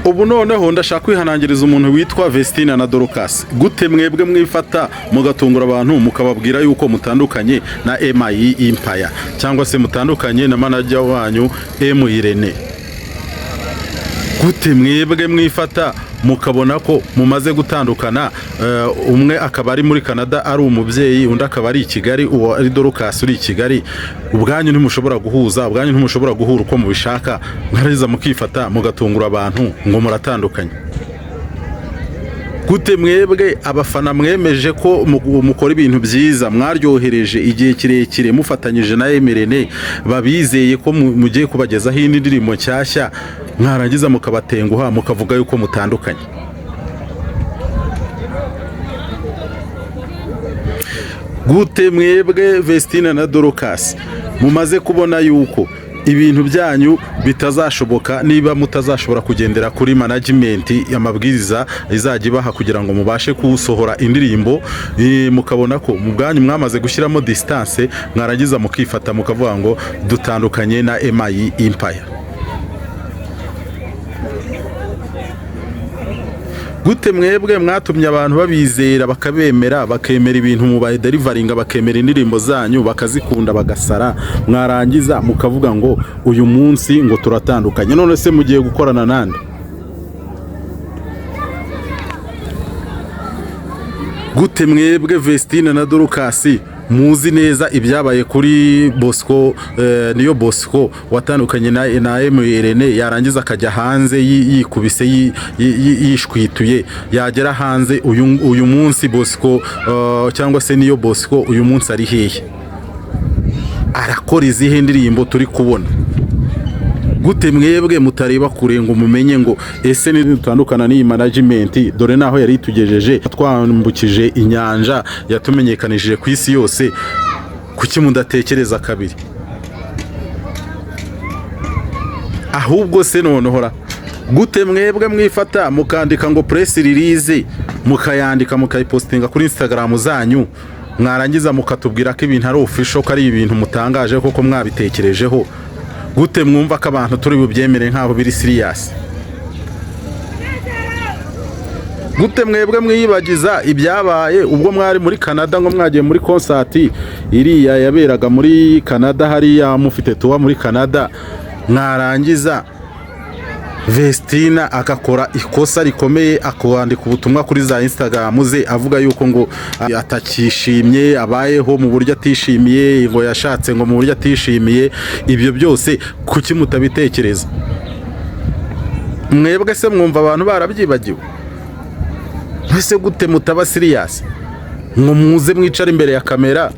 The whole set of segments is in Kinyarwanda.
ubu noneho ndashaka kwihanangiriza umuntu witwa Vestina na Dorcas. Gute mwebwe mwifata mugatungura abantu mukababwira yuko mutandukanye na MI Empire cyangwa se mutandukanye na manager wanyu M Irene? Gute mwebwe mwifata mukabona ko mumaze gutandukana, umwe akaba ari muri Canada ari umubyeyi, undi akaba ari i Kigali, uwo ari Dorcas uri i Kigali, ubwanyu ntimushobora guhuza, ubwanyu ntimushobora guhura uko mubishaka, mwariza mukifata mugatungura abantu ngo muratandukanye? Gute mwebwe abafana mwemeje ko mukora ibintu byiza, mwaryohereje igihe kirekire mufatanyije na Emirene, babizeye ko mugiye kubagezaho indi ndirimbo nshyashya, mwarangiza mukabatenguha mukavuga yuko mutandukanye? Gute mwebwe Vestina na Dorcas mumaze kubona yuko ibintu byanyu bitazashoboka niba mutazashobora kugendera kuri management y'amabwiriza izajya ibaha kugira ngo mubashe kusohora indirimbo, mukabona ko mu bwanyu mwamaze gushyiramo distance, mwarangiza mukifata mukavuga ngo dutandukanye na MI Empire? Gute mwebwe mwatumye abantu babizera bakabemera, bakemera ibintu mubaye deliveryinga, bakemera indirimbo zanyu bakazikunda bagasara, mwarangiza mukavuga ngo uyu munsi ngo turatandukanye, none se mugiye gukorana nande? Gute mwebwe Vestina na Dorcas muzi neza ibyabaye kuri Bosco, niyo Bosco watandukanye na Irene, yarangiza akajya hanze yikubise yishwituye, yagera hanze uyu munsi Bosco cyangwa se niyo Bosco uyu munsi ari hehe? Arakora izihe ndirimbo turi kubona? Gute mwebwe mutareba kure ngo mumenye ngo ese ni dutandukana n'iyi management, dore naho yari tugejeje, twambukije inyanja, yatumenyekanishije ku isi yose, kuki mudatekereza kabiri? Ahubwo se noneho gute mwebwe mwifata mukandika ngo press release, mukayandika mukayipostinga kuri Instagram zanyu, mwarangiza mukatubwira ko ibintu ari official, ko ari ibintu mutangaje koko mwabitekerejeho? Gute mwumva ko abantu turi bubyemere nk'aho biri serious? Gute mwebwe mwiyibagiza ibyabaye ubwo mwari muri Canada, ngo mwagiye muri concert iriya yaberaga muri Canada, hariya mufite tuwa muri Canada, mwarangiza Vestina akakora ikosa rikomeye, akwandika ubutumwa kuri za Instagram ze avuga yuko ngo atakishimye, abayeho mu buryo atishimiye, ngo yashatse ngo mu buryo atishimiye. Ibyo byose kuki mutabitekereza? Mwebwe se mwumva abantu barabyibagiwe? Ese gute mutaba serious ngo muze mwicara imbere ya kamera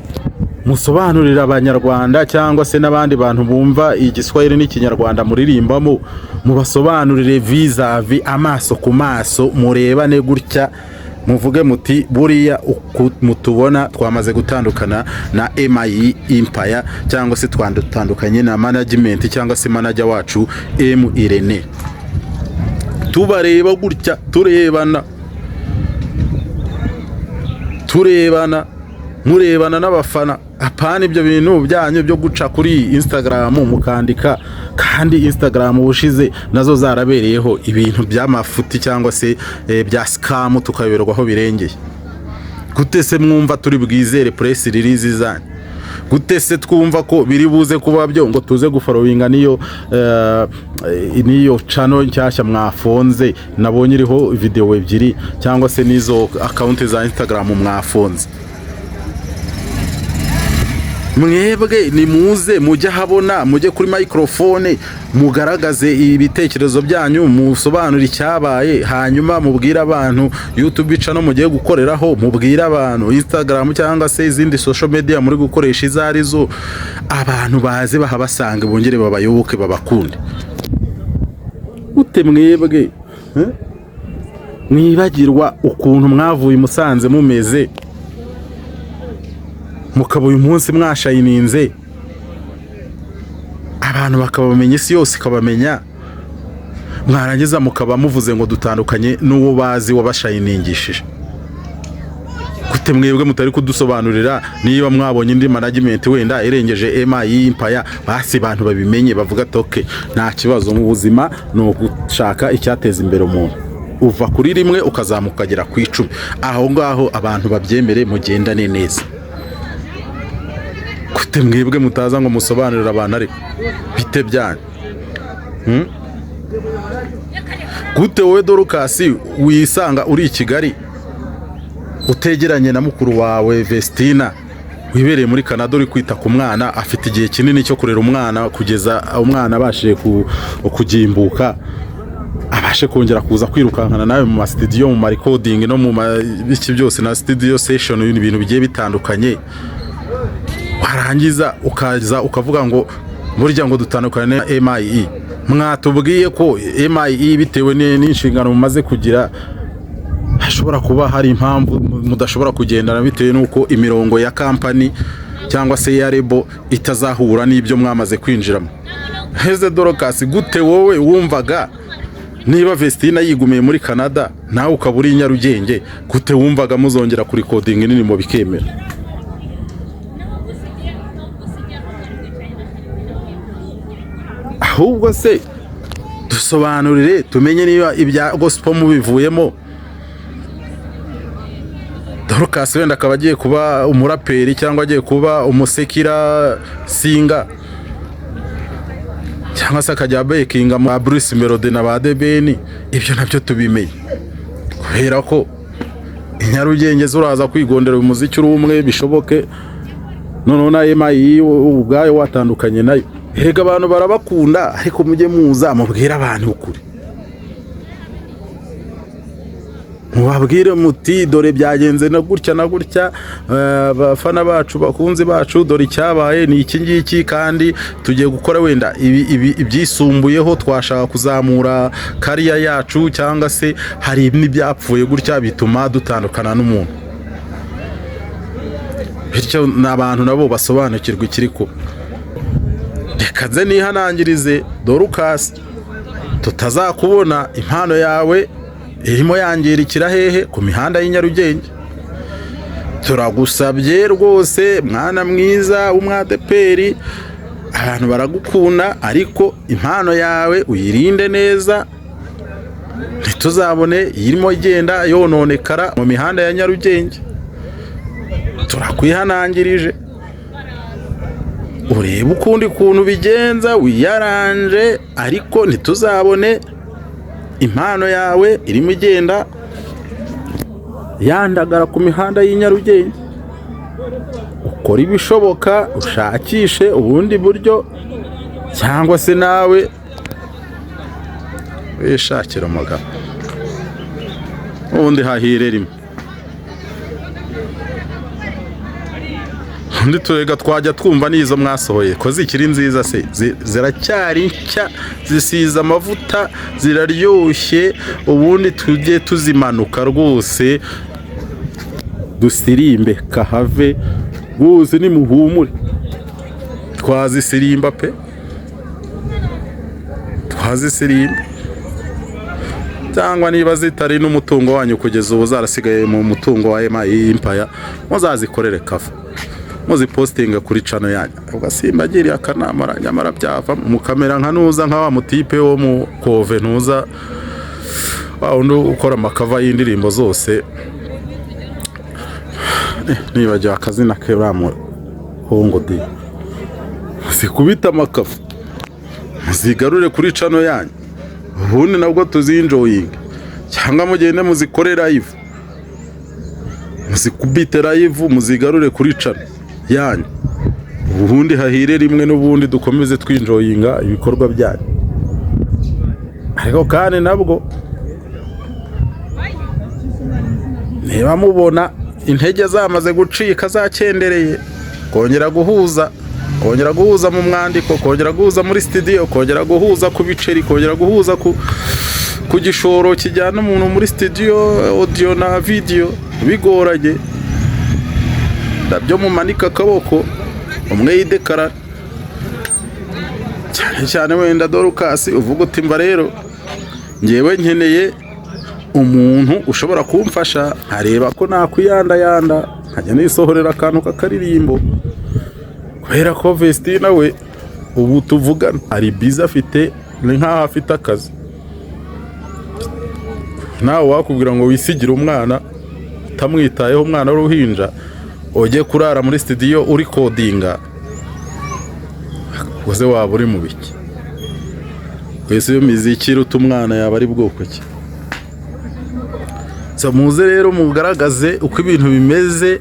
musobanurira abanyarwanda cyangwa se n'abandi bantu bumva igiswahili n'ikinyarwanda muririmbamo, mubasobanurire vis-a-vis, amaso ku maso, murebane gutya, muvuge muti buriya mutubona twamaze gutandukana na MI Empire, cyangwa se twandukanye na management cyangwa se manager wacu M Irene. Tubareba gutya, turebana murebana n'abafana, apana ibyo bintu byanyu byo guca kuri Instagram mukandika, kandi Instagram ubushize nazo zarabereyeho ibintu by'amafuti cyangwa se bya scam, tukaberwaho birengeye. Gute se mwumva turi bwizere press release zanyu? Gute se twumva ko biri buze kuba byo ngo tuze gufollowinga niyo channel nshyashya mwafonze, nabonye iriho video ebyiri, cyangwa se nizo account za Instagram mwafonze? Mwebwe ni muze mujye habona, mujye kuri microphone, mugaragaze ibitekerezo byanyu, musobanura icyabaye, hanyuma mubwira abantu YouTube channel mugiye gukoreraho, mubwira abantu Instagram cyangwa se izindi social media muri gukoresha izarizo, abantu baze bahabasanga bongere babayoboke babakunde. Gute mwebwe mwibagirwa ukuntu mwavuye Musanze mumeze, mukaba uyu munsi mwashayininze, abantu bakabamenya, isi yose ikabamenya, mwarangiza mukaba muvuze ngo dutandukanye n'uwo bazi wabashayiningishije? Gute mwebwe mutari kudusobanurira niba mwabonye indi management wenda irengeje MI Empire, basi abantu babimenye bavuga toke nta kibazo mu buzima no dushaka icyateza imbere umuntu, uva kuri rimwe ukazamuka ukagera ku 10. aho ngaho abantu babyemere mugendane neza. Gute mwebwe mutaza ngo musobanurire abantu ariko bite byanyu? Gute wowe Dorukasi wisanga uri i Kigali utegeranye na mukuru wawe Vestina wibereye muri Canada uri kwita ku mwana, afite igihe kinini cyo kurera umwana kugeza umwana abashije kugimbuka, abashe kongera kuza kwirukankana nawe mu studio, mu recording no mu biki byose na studio session, ibintu bigiye bitandukanye. Warangiza ukaza ukavuga ngo burya ngo dutandukane na MIE. Mwatubwiye ko MIE bitewe n'inshingano mumaze kugira hashobora kuba hari impamvu mudashobora kugendana bitewe nuko imirongo ya company cyangwa se ya lebo itazahura n'ibyo mwamaze kwinjiramo. Heze Dorukasi, gute wowe wumvaga niba Vestina yigumiye muri Canada nawe ukaburi i Nyarugenge, gute wumvaga muzongera kuri recording nini mu bikemera? Ahubwo se dusobanurire tumenye niba ibya gospel mubivuyemo. Dorukasi wenda akaba agiye kuba umuraperi cyangwa agiye kuba umusekira singa, cyangwa se akajya bakinga mu Bruce Melody na ba Debeni. Ibyo nabyo tubimenye, kubera ko Nyarugenge zuraza kwigondera umuziki uri umwe bishoboke. None na MIE ubwayo watandukanye nayo. Erega abantu barabakunda, ariko mujye muza mubwira abantu ukuri, mubabwire muti dore byagenze na gutya abafana bacu bakunze bacu, dore icyabaye ni iki ngiki, kandi tugiye gukora wenda ibyisumbuyeho, twashaka kuzamura kariya yacu, cyangwa se hari n'ibyapfuye gutya bituma dutandukana n'umuntu. Bityo n'abantu nabo basobanukirwa ikiri ko. Reka nze nihanangirize Dorukasi, tutazakubona impano yawe irimo yangirikira hehe ku mihanda y'Inyarugenge. Turagusabye rwose mwana mwiza w'umwadeperi, abantu baragukunda, ariko impano yawe uyirinde neza, ntituzabone irimo igenda yononekara mu mihanda ya Nyarugenge. Turakwihanangirije, urebe ukundi kuntu bigenza wiyaranje, ariko ntituzabone impano yawe irimo igenda yandagara ku mihanda y'Inyarugenge. Ukora ibishoboka, ushakishe ubundi buryo, cyangwa se nawe wishakira amagambo ubundi hahire rimwe. Undi turega twajya twumva n'izo mwasohoye ko zikiri nziza se, ziracyari nshya, zisiza amavuta, ziraryoshye, ubundi tujye tuzimanuka rwose dusirimbe kahave rwose, ni muhumure twazisirimba pe, twazisirimba. Cyangwa niba zitari n'umutungo wanyu kugeza ubu zarasigaye mu mutungo wa MIE Empire, muzazikorere kafa, muzipostinga kuri channel yanyu. Ugasimbagira akanama nyamara byava mukamera nka nuza nka wa mutipe wo mu Kove ntuza wa undi ukora amakava y'indirimbo zose, nibagiwe akazina ke ramo hongo di. Zikubita amakava muzigarure kuri channel yanyu, ubundi nabwo tuzinjoying, cyangwa mugende muzikore live, muzikubite live muzigarure kuri channel yanyu, ubundi hahire rimwe, n'ubundi dukomeze twinjoyinga ibikorwa byanyu. Ariko kandi nabwo niba mubona intege zamaze gucika, zakendereye, kongera guhuza mu mwandiko, kongera guhuza muri studio, kongera guhuza ku biceri, kongera guhuza ku gishoro kijyana umuntu muri studio audio na video bigoranye, ndabyo mumanika akaboko umwe yidekara cyane wenda Dorukasi uvuga uti mba rero ngewe nkeneye umuntu ushobora kumfasha, areba ko nakwiyandayanda nkajya nisohorera akantu k'akaririmbo, kubera ko Vestina we ubu tuvugana ari biza, afite ni nkaho afite akazi. nawe wakubwira ngo wisigire umwana utamwitayeho, umwana w'uruhinja ujye kurara muri studio uri kodinga, uze waba uri mu biki? Wese iyo miziki iruta umwana yaba ari bwoko ki? Muze rero mugaragaze uko ibintu bimeze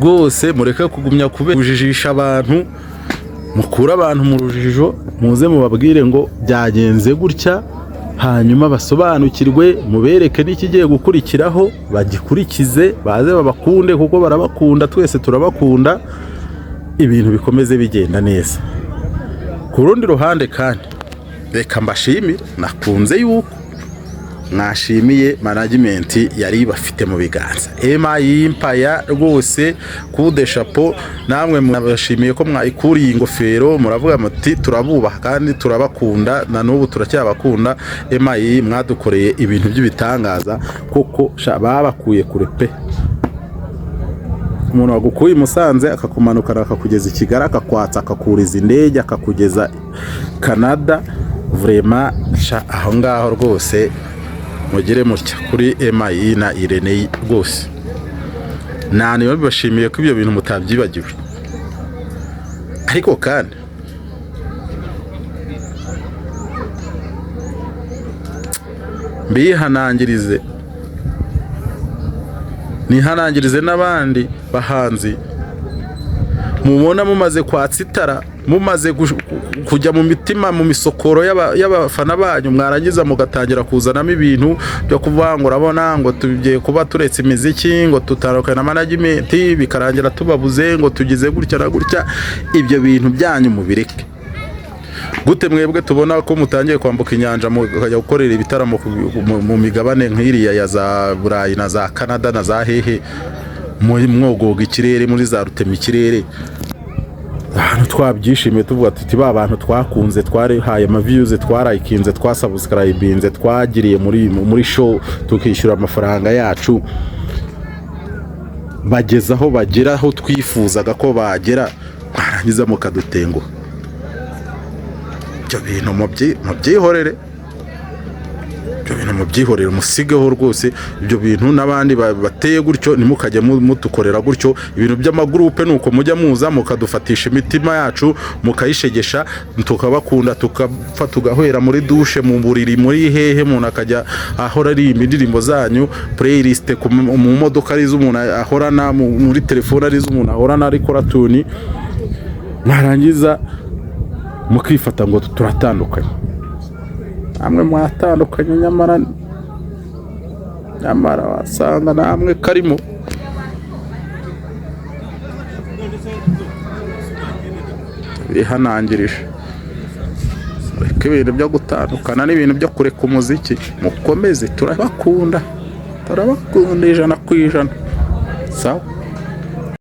rwose, mureke kugumya kujijisha abantu, mukura abantu mu rujijo, muze mubabwire ngo byagenze gutya, hanyuma basobanukirwe, mubereke n'ikigiye gukurikiraho bagikurikize, baze babakunde kuko barabakunda, twese turabakunda, ibintu bikomeze bigenda neza. Ku rundi ruhande kandi reka mbashimire, nakunze yuko mwashimiye management yari bafite mu biganza. MI Empire rwose kude chapeau, namwe mwabashimiye ko mwayikuriye ingofero, muravuga muti turabubaha kandi turabakunda, na n'ubu turacyabakunda. MI mwadukoreye ibintu by'ibitangaza koko, babakuye kure pe. Umuntu wagukuye Musanze akakumanukana akakugeza i Kigali, akakwatsa akakuriza indege akakugeza Canada, vraiment aho ngaho rwose mugire mutya kuri MI na Irene rwose. Nani babashimiye ko ibyo bintu mutabyibagiwe. Ariko kandi bihanangirize, nihanangirize n'abandi bahanzi mubona mumaze kwatsitara, mumaze kujya mu mitima mu misokoro y'abafana banyu, mwarangiza mugatangira kuzanamo ibintu byo kuvuga ngo urabona ngo tugiye kuba turetse imiziki, ngo tutarokana na management, bikarangira tubabuze, ngo tugize gutya na gutya. Ibyo bintu byanyu mubireke. Gute mwebwe tubona ko mutangiye kwambuka inyanja mukajya gukorera ibitaramo mu migabane nk'iriya ya za Burayi na za Canada na za hehe, mwogoga ikirere muri za rutema ikirere, abantu twabyishimiye tuvuga tuti ba bantu twakunze, twarihaye ama views, twarayikinze, twasubscribinze, twagiriye muri show tukishyura amafaranga yacu, bagezaho bageraho twifuzaga ko bagera, barangiza mukadutenguha. Ibyo bintu mubyihorere, ibyo bintu mubyihorere, musigeho rwose ibyo bintu. N'abandi bateye gutyo nimukajya mutukorera gutyo. Ibintu by'amagroupe nuko mujya muza mukadufatisha imitima yacu, mukayishegesha, tukabakunda, tukapfa tugahwera muri douche, mu buriri, muri hehe, umuntu akajya ahora ari indirimbo zanyu, playlist mu modoka ari z'umuntu ahorana, muri telefone ari z'umuntu ahorana, ari koratuni, mwarangiza mukifata ngo turatandukanye. Amwe mwatandukanye, nyamara wasanga namwe karimo. Bihanangirije, reka ibintu byo gutandukana n'ibintu byo kureka umuziki, mukomeze, turabakunda ijana ku ijana. Sawa.